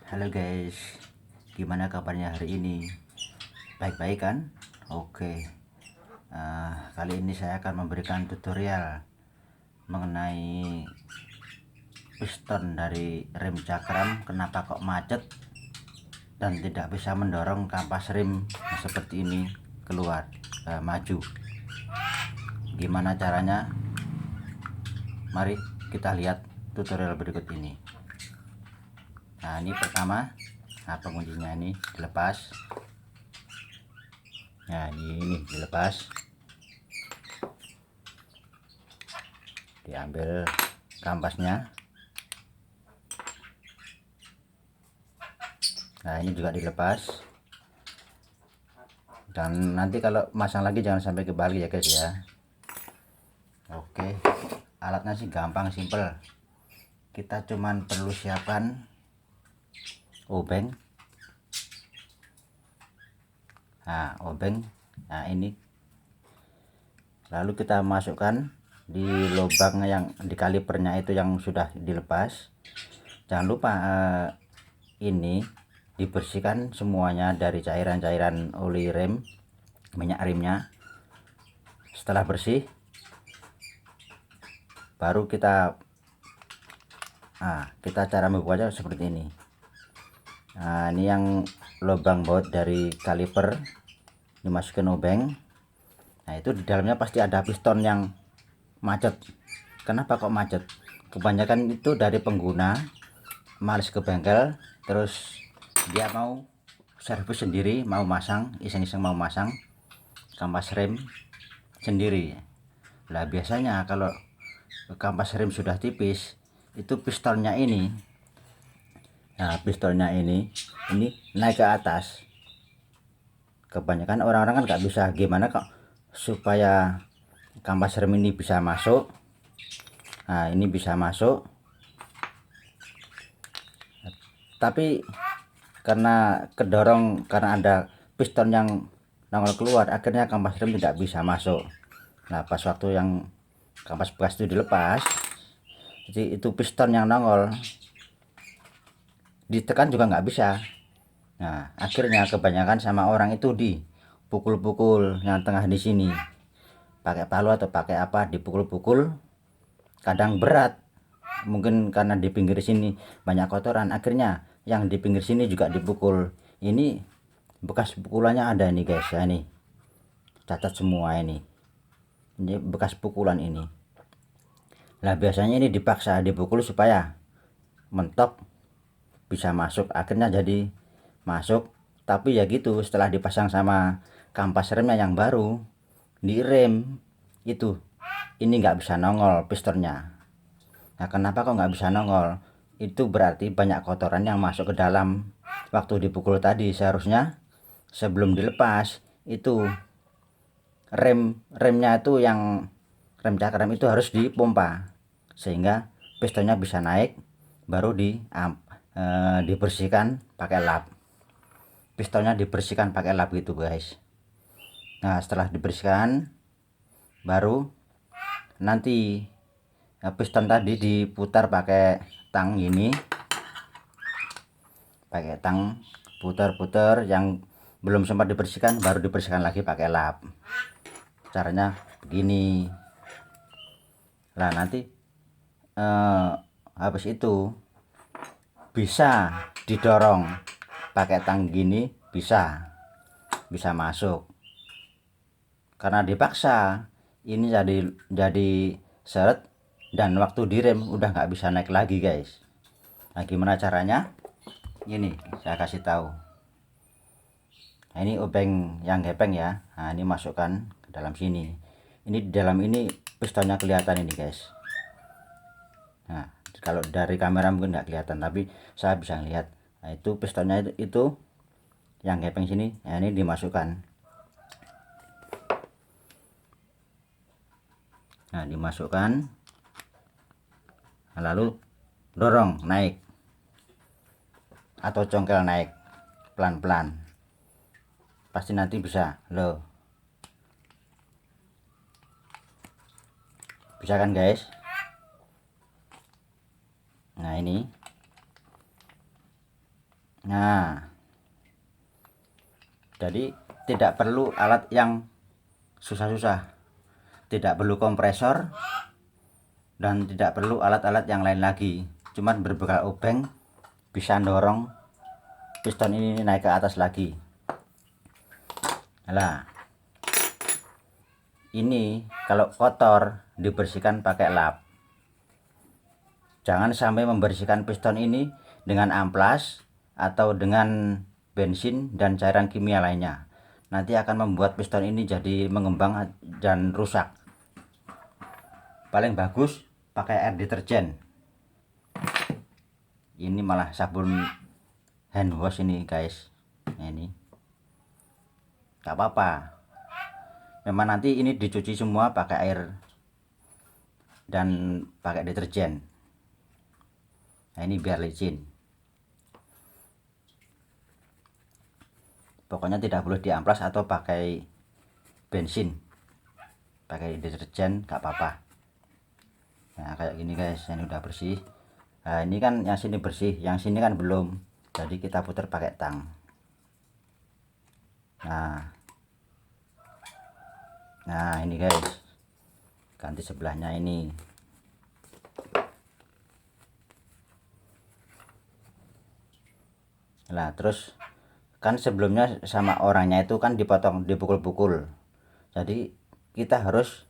Halo guys, gimana kabarnya hari ini? Baik-baik kan? Oke. Kali ini saya akan memberikan tutorial mengenai piston dari rem cakram. Kenapa kok macet dan tidak bisa mendorong kampas rem seperti ini keluar maju? Gimana caranya? Mari kita lihat tutorial berikut ini. Nah, ini pertama, penguncinya ini dilepas. Nah, ini dilepas, diambil kampasnya. Nah, ini juga dilepas, dan nanti kalau masang lagi jangan sampai kebalik ya guys ya. Oke, alatnya sih gampang, simple. Kita cuman perlu siapkan obeng. Nah, ini lalu kita masukkan di lubang yang di kalipernya itu yang sudah dilepas. Jangan lupa ini dibersihkan semuanya dari cairan-cairan oli rem, minyak remnya. Setelah bersih, baru kita cara membukanya seperti ini. Nah, ini yang lubang baut dari kaliper dimasukin obeng. Nah, itu di dalamnya pasti ada piston yang macet. Kenapa kok macet? Kebanyakan itu dari pengguna males ke bengkel, terus dia mau servis sendiri, mau masang, iseng-iseng mau masang kampas rem sendiri. Lah biasanya kalau kampas rem sudah tipis, itu pistonnya ini, ini naik ke atas. Kebanyakan orang-orang kan nggak bisa, gimana kok supaya kampas rem ini bisa masuk. Nah, ini bisa masuk, tapi karena kedorong, karena ada piston yang nongol keluar, akhirnya kampas rem tidak bisa masuk. Nah, pas waktu yang kampas bekas itu dilepas, jadi itu piston yang nongol ditekan juga nggak bisa. Nah, akhirnya kebanyakan sama orang itu dipukul-pukul yang tengah di sini pakai palu atau pakai apa, dipukul-pukul. Kadang berat, mungkin karena di pinggir sini banyak kotoran, akhirnya yang di pinggir sini juga dipukul. Ini bekas pukulannya ada nih guys ya, nih catat semua ini bekas pukulan ini. Nah, biasanya ini dipaksa dipukul supaya mentok bisa masuk, akhirnya jadi masuk. Tapi ya gitu, setelah dipasang sama kampas remnya yang baru di rem itu, ini nggak bisa nongol pistonnya. Nah, kenapa kok nggak bisa nongol? Itu berarti banyak kotoran yang masuk ke dalam waktu dipukul tadi. Seharusnya sebelum dilepas itu remnya itu, yang rem cakram itu harus dipompa sehingga pistonnya bisa naik, baru dibersihkan pakai lap. Pistonnya dibersihkan pakai lap gitu guys. Nah, setelah dibersihkan, baru nanti piston tadi diputar pakai tang ini, pakai tang putar-putar. Yang belum sempat dibersihkan baru dibersihkan lagi pakai lap. Caranya begini. Nah, nanti habis itu bisa didorong pakai tang gini, bisa masuk. Karena dipaksa ini jadi seret, dan waktu direm udah nggak bisa naik lagi guys. Nah, gimana caranya? Ini saya kasih tahu. Nah, ini obeng yang gepeng ya. Nah, ini masukkan ke dalam sini. Ini di dalam ini pistonnya kelihatan ini guys. Nah, kalau dari kamera mungkin nggak kelihatan, tapi saya bisa lihat. Nah, itu pistonnya itu yang gepeng sini. Nah, ini dimasukkan. Nah, dimasukkan, lalu dorong naik atau congkel naik pelan-pelan, pasti nanti bisa loh. Bisa kan guys? Nah, ini Nah, jadi tidak perlu alat yang susah-susah, tidak perlu kompresor, dan tidak perlu alat-alat yang lain lagi. Cuman berbekal obeng bisa dorong piston ini naik ke atas lagi. Nah, ini kalau kotor dibersihkan pakai lap. Jangan sampai membersihkan piston ini dengan amplas atau dengan bensin dan cairan kimia lainnya. Nanti akan membuat piston ini jadi mengembang dan rusak. Paling bagus pakai air deterjen. Ini malah sabun hand wash ini guys. Nah, ini gak apa-apa, memang nanti ini dicuci semua pakai air dan pakai deterjen. Nah, ini biar licin. Pokoknya tidak boleh diamplas atau pakai bensin, pakai deterjen gak apa-apa. Nah, kayak gini guys, ini udah bersih. Nah, ini kan yang sini bersih, yang sini kan belum, jadi kita putar pakai tang. Nah ini guys, ganti sebelahnya ini. Nah terus kan sebelumnya sama orangnya itu kan dipotong, dipukul-pukul, jadi kita harus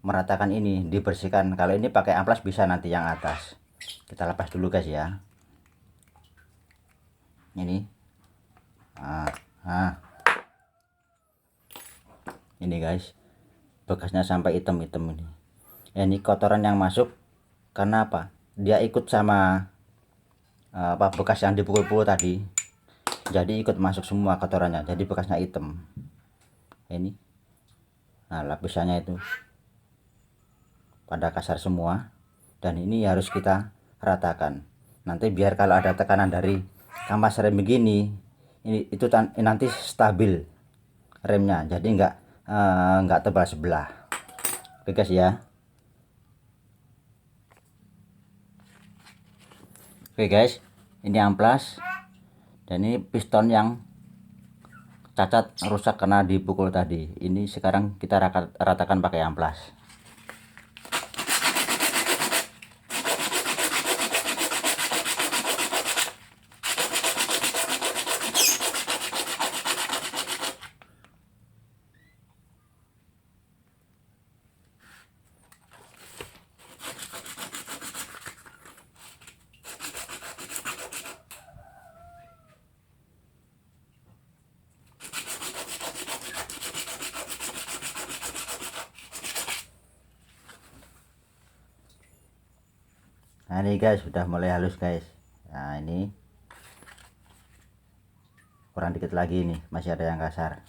meratakan ini, dibersihkan. Kalau ini pakai amplas bisa nanti yang atas. Kita lepas dulu guys ya. Ini ini guys, bekasnya sampai hitam-hitam ini. Ini kotoran yang masuk karena apa? Dia ikut sama bekas yang dipukul-pukul tadi, jadi ikut masuk semua kotorannya, jadi bekasnya hitam ini. Nah, lapisannya itu pada kasar semua, dan ini harus kita ratakan. Nanti biar kalau ada tekanan dari kampas rem begini, ini itu nanti stabil remnya, jadi enggak tebal sebelah. Oke guys ya. Oke guys, ini amplas dan ini piston yang cacat rusak karena dipukul tadi. Ini sekarang kita ratakan pakai amplas. Nah ini guys, sudah mulai halus guys. Nah ini kurang dikit lagi, nih masih ada yang kasar.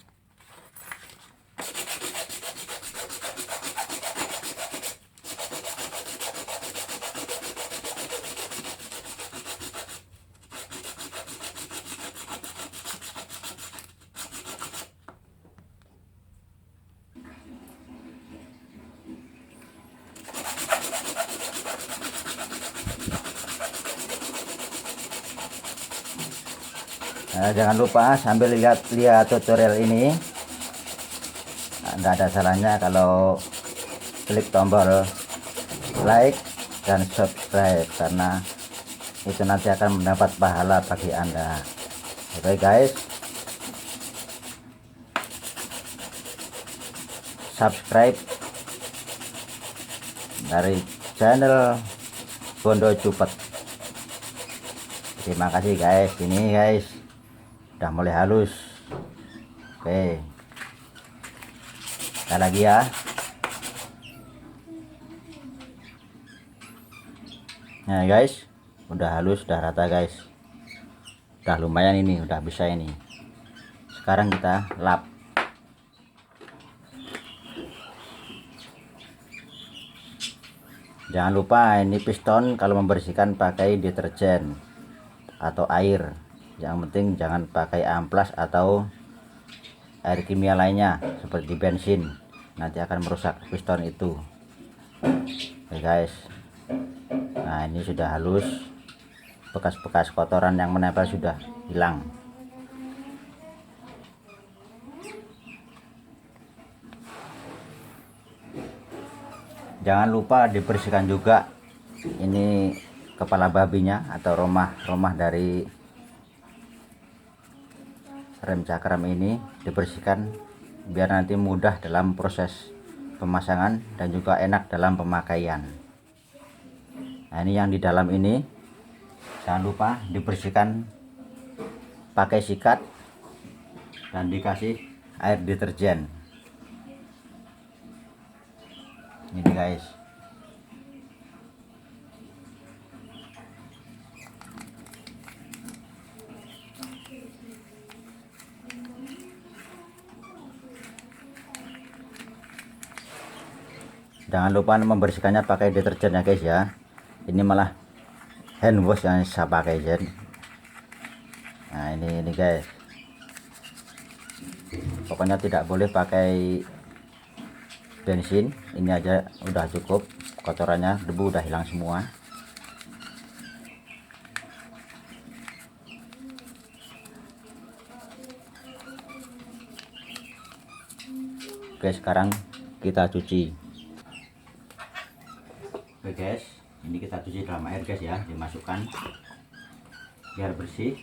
Nah, jangan lupa sambil lihat tutorial ini, nggak ada salahnya kalau klik tombol like dan subscribe, karena itu nanti akan mendapat pahala bagi Anda. Oke guys, subscribe dari channel Bondo Cupet. Terima kasih guys. Ini guys udah mulai halus. Oke, kita lagi ya. Nah guys, udah halus, udah rata guys, udah lumayan, ini udah bisa ini. Sekarang kita lap. Jangan lupa ini piston kalau membersihkan pakai deterjen atau air. Yang penting jangan pakai amplas atau air kimia lainnya seperti bensin, nanti akan merusak piston itu. Oke guys, nah ini sudah halus, bekas-bekas kotoran yang menempel sudah hilang. Jangan lupa dibersihkan juga ini kepala babinya atau romah dari rem cakram ini, dibersihkan biar nanti mudah dalam proses pemasangan dan juga enak dalam pemakaian. Nah, ini yang di dalam ini jangan lupa dibersihkan pakai sikat dan dikasih air deterjen. Ini guys, jangan lupa membersihkannya pakai deterjen ya guys ya. Ini malah hand wash yang saya pakai Jen. Nah ini guys, pokoknya tidak boleh pakai bensin. Ini aja udah cukup, kotorannya, debu udah hilang semua. Oke, sekarang kita cuci. Oke guys, ini kita cuci dalam air guys ya, dimasukkan biar bersih.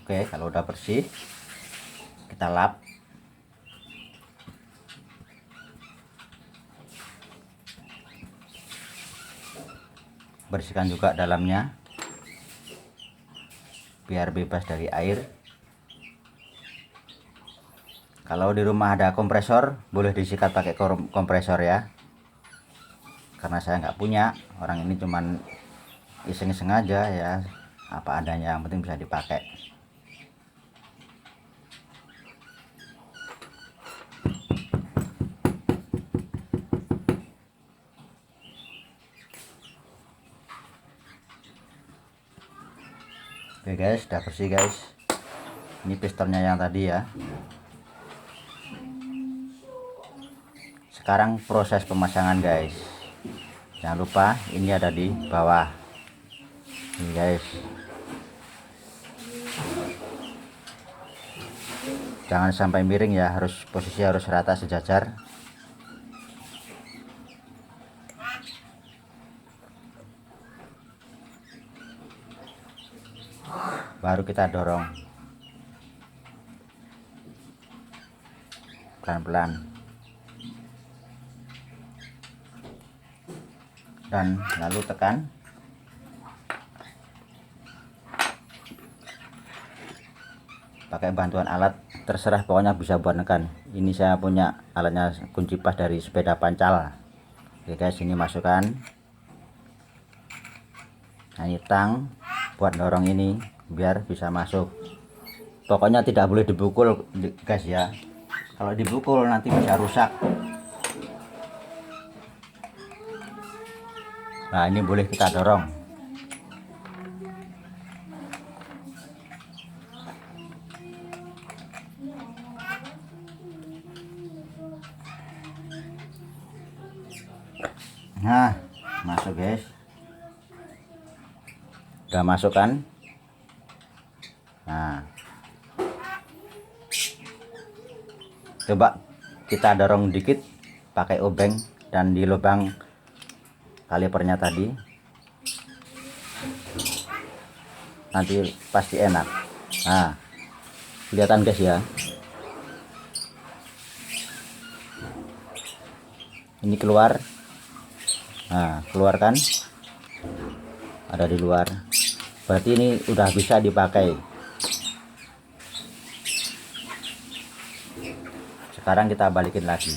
Oke, kalau udah bersih kita lap. Bersihkan juga dalamnya biar bebas dari air. Kalau di rumah ada kompresor, boleh disikat pakai kompresor ya. Karena saya nggak punya, orang ini cuman iseng-iseng aja ya, apa adanya, yang penting bisa dipakai. Oke guys, udah bersih guys. Ini pistonnya yang tadi ya. Sekarang proses pemasangan guys. Jangan lupa ini ada di bawah. Ini guys. Jangan sampai miring ya, posisi harus rata sejajar. Baru kita dorong pelan-pelan dan lalu tekan. Pakai bantuan alat terserah, pokoknya bisa buat nekan. Ini saya punya alatnya, kunci pas dari sepeda pancal. Oke guys, ini masukkan. Nah, ini tang buat dorong ini biar bisa masuk. Pokoknya tidak boleh dipukul guys ya, kalau dipukul nanti bisa rusak. Nah, ini boleh kita dorong. Nah, masuk guys, udah masuk kan. Nah, coba kita dorong dikit pakai obeng dan di lubang kalipernya tadi, nanti pasti enak. Nah, kelihatan guys ya, ini keluar. Nah, keluarkan, ada di luar, berarti ini udah bisa dipakai. Sekarang kita balikin lagi,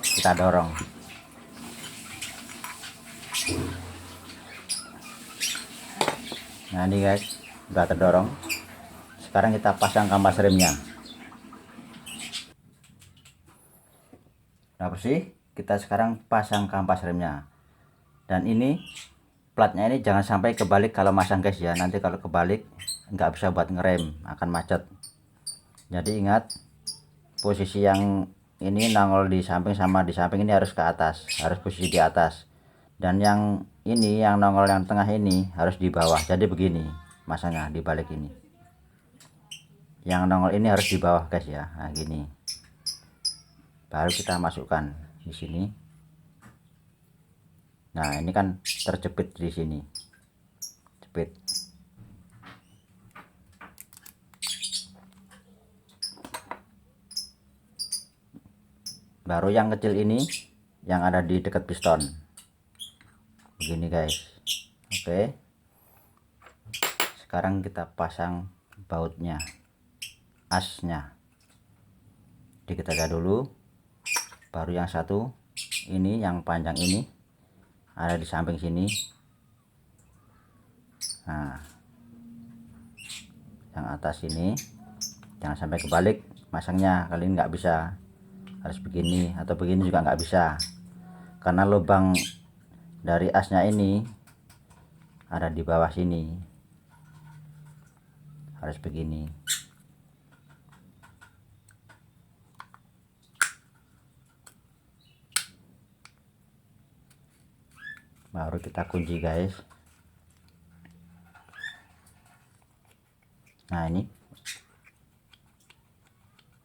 kita dorong. Nah ini guys, udah terdorong. Sekarang kita pasang kampas remnya. Udah bersih, kita sekarang pasang kampas remnya. Dan ini platnya ini jangan sampai kebalik kalau masang guys ya, nanti kalau kebalik nggak bisa buat ngerem, akan macet. Jadi ingat, posisi yang ini nongol di samping sama di samping ini harus ke atas, harus posisi di atas. Dan yang ini yang nongol yang tengah ini harus di bawah. Jadi begini masangnya, di balik ini yang nongol ini harus di bawah guys ya. Nah gini, baru kita masukkan di sini. Nah ini kan terjepit di sini, jepit. Baru yang kecil ini yang ada di dekat piston begini guys. Oke, sekarang kita pasang bautnya, asnya dikit aja dulu. Baru yang satu ini yang panjang ini ada di samping sini. Nah yang atas ini jangan sampai kebalik masangnya, kali ini nggak bisa, harus begini atau begini juga nggak bisa, karena lubang dari asnya ini ada di bawah sini, harus begini. Baru kita kunci guys. Nah ini,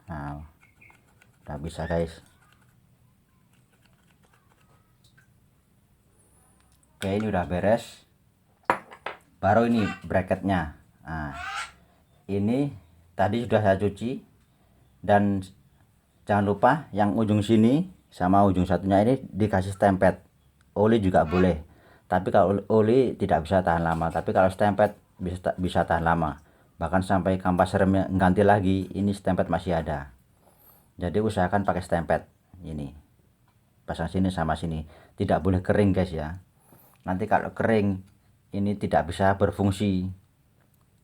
nah udah bisa guys. Oke, ini udah beres. Baru ini bracketnya. Nah ini tadi sudah saya cuci, dan jangan lupa yang ujung sini sama ujung satunya ini dikasih stempet. Oli juga boleh, tapi kalau oli tidak bisa tahan lama, tapi kalau stempet bisa tahan lama, bahkan sampai kampas remnya ganti lagi ini stempet masih ada. Jadi usahakan pakai stempet. Ini pasang sini sama sini, tidak boleh kering guys ya. Nanti kalau kering ini tidak bisa berfungsi,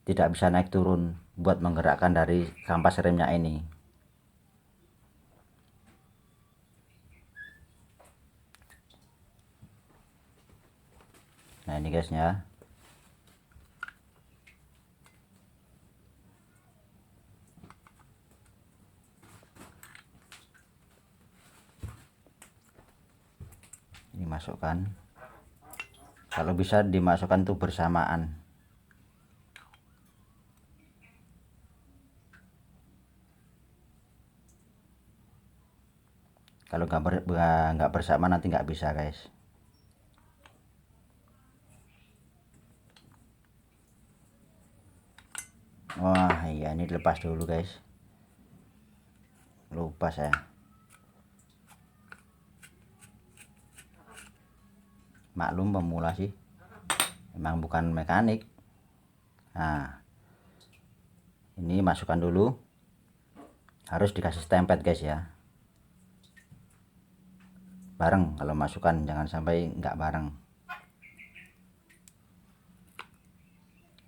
tidak bisa naik turun buat menggerakkan dari kampas remnya ini. Nah ini guysnya. Ini masukkan, kalau bisa dimasukkan tuh bersamaan. Kalau nggak bersama nanti nggak bisa guys. Wah iya, ini dilepas dulu guys, lupa saya. Maklum pemula sih, emang bukan mekanik. Nah ini masukkan dulu, harus dikasih stempet guys ya, bareng. Kalau masukkan jangan sampai nggak bareng.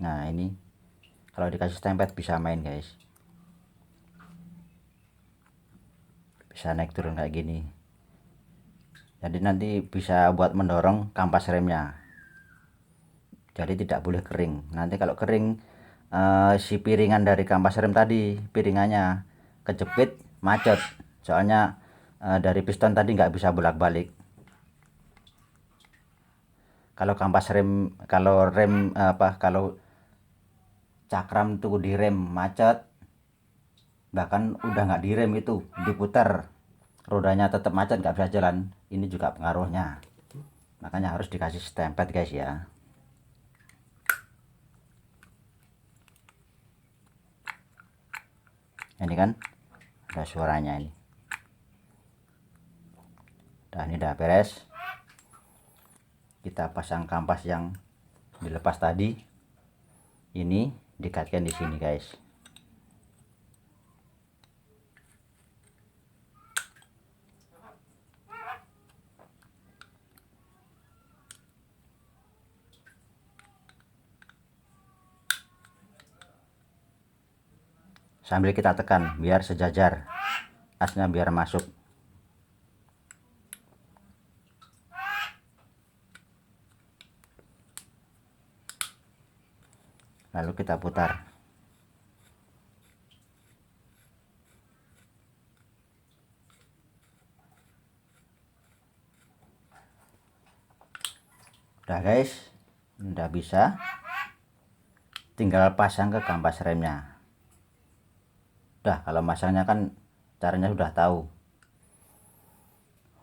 Nah ini kalau dikasih stempet bisa main guys, bisa naik turun kayak gini. Jadi nanti bisa buat mendorong kampas remnya, jadi tidak boleh kering. Nanti kalau kering si piringan dari kampas rem tadi, piringannya kejepit, macet. Soalnya dari piston tadi nggak bisa bolak-balik. Kalau kampas rem, kalau rem kalau cakram tuh direm macet, bahkan udah nggak direm itu diputar, rodanya tetap macet, nggak bisa jalan. Ini juga pengaruhnya, makanya harus dikasih stempet guys ya. Ini kan ada suaranya ini. Dan ini udah beres. Kita pasang kampas yang dilepas tadi, ini dikaitkan di sini guys. sambil kita tekan biar sejajar, asnya biar masuk. Lalu kita putar. Udah guys, udah bisa, tinggal pasang ke kampas remnya. Udah, kalau masangnya kan caranya sudah tahu.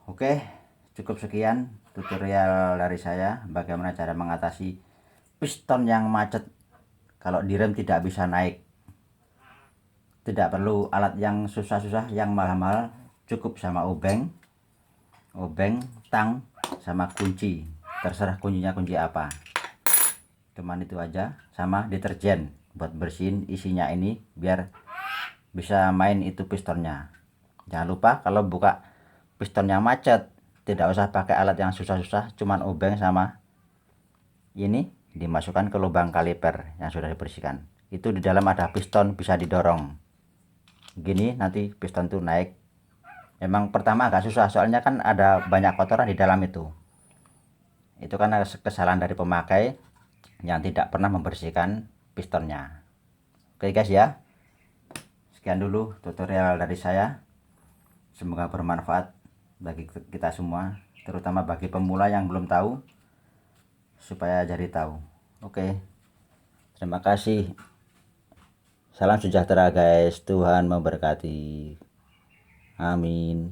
Oke, cukup sekian tutorial dari saya bagaimana cara mengatasi piston yang macet kalau direm tidak bisa naik. Tidak perlu alat yang susah-susah, yang mahal-mahal, cukup sama obeng, tang, sama kunci. Terserah kuncinya kunci apa, cuman itu aja, sama deterjen buat bersihin isinya ini biar bisa main itu pistonnya. Jangan lupa kalau buka piston yang macet tidak usah pakai alat yang susah-susah, cuman obeng sama ini dimasukkan ke lubang kaliper yang sudah dibersihkan. Itu di dalam ada piston, bisa didorong gini, nanti piston tuh naik. Emang pertama agak susah soalnya kan ada banyak kotoran di dalam itu karena kesalahan dari pemakai yang tidak pernah membersihkan pistonnya. Oke guys ya, sekian dulu tutorial dari saya, semoga bermanfaat bagi kita semua, terutama bagi pemula yang belum tahu, supaya jadi tahu. Oke, terima kasih, salam sejahtera guys, Tuhan memberkati, amin.